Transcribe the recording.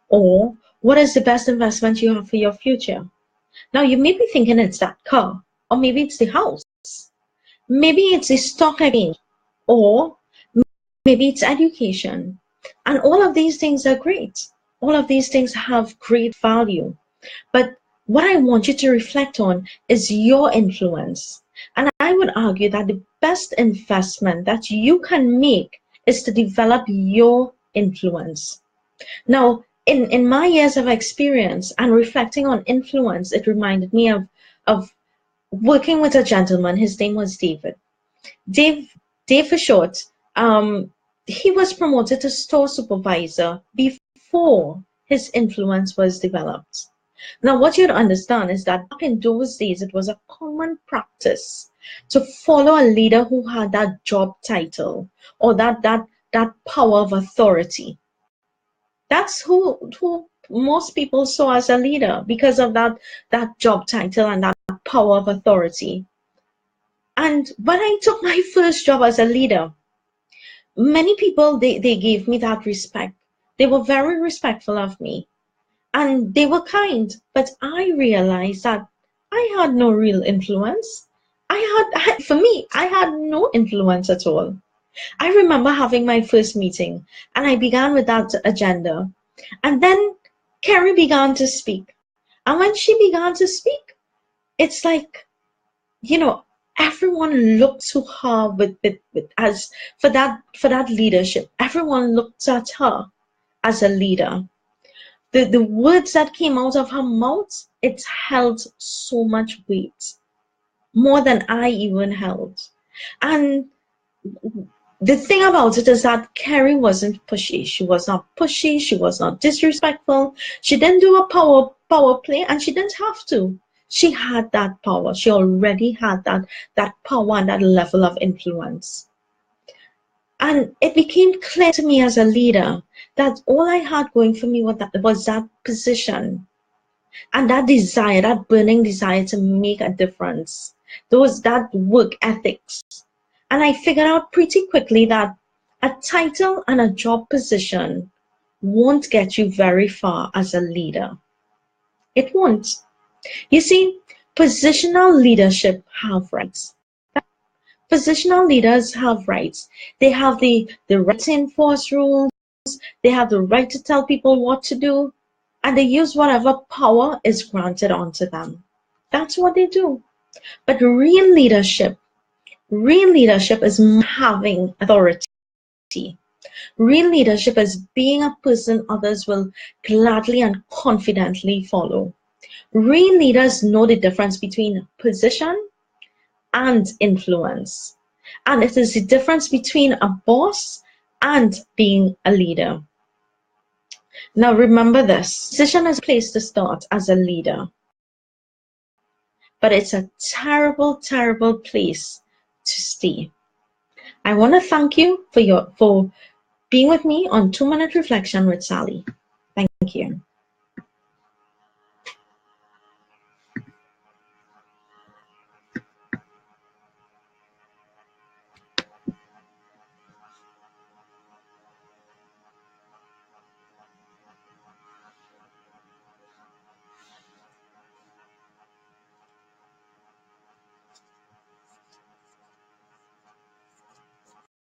Or what is the best investment you have for your future? Now you may be thinking it's that car, or maybe it's the house, maybe it's the stock exchange, or maybe it's education. And all of these things are great. All of these things have great value. But what I want you to reflect on is your influence. And I would argue that the best investment that you can make is to develop your influence. Now, in my years of experience and reflecting on influence, it reminded me of working with a gentleman. His name was David. Dave for short, he was promoted to store supervisor before his influence was developed. Now, what you'd understand is that back in those days, it was a common practice to follow a leader who had that job title or that power of authority. That's who most people saw as a leader because of that job title and that power of authority. And when I took my first job as a leader, many people, they gave me that respect. They were very respectful of me and they were kind, but I realized that I had no real influence. For me, I had no influence at all. I remember having my first meeting and I began with that agenda. And then Carrie began to speak. And when she began to speak, it's like, everyone looked to her with as for that leadership. Everyone looked at her as a leader. The words that came out of her mouth, it held so much weight, more than I even held. And the thing about it is that Carrie wasn't pushy. She was not pushy. She was not disrespectful. She didn't do a power play, and she didn't have to. She had that power. She already had that power and that level of influence. And it became clear to me as a leader that all I had going for me was that position and that desire, that burning desire to make a difference. That work ethics. And I figured out pretty quickly that a title and a job position won't get you very far as a leader. It won't. You see, positional leadership have rights. Positional leaders have rights. They have the right to enforce rules. They have the right to tell people what to do. And they use whatever power is granted onto them. That's what they do. But real leadership is having authority. Real leadership is being a person others will gladly and confidently follow. Real leaders know the difference between position and influence. And it is the difference between a boss and being a leader. Now remember this, position is a place to start as a leader. But it's a terrible, terrible place to stay. I want to thank you for being with me on 2 Minute Reflection with Sally. Thank you.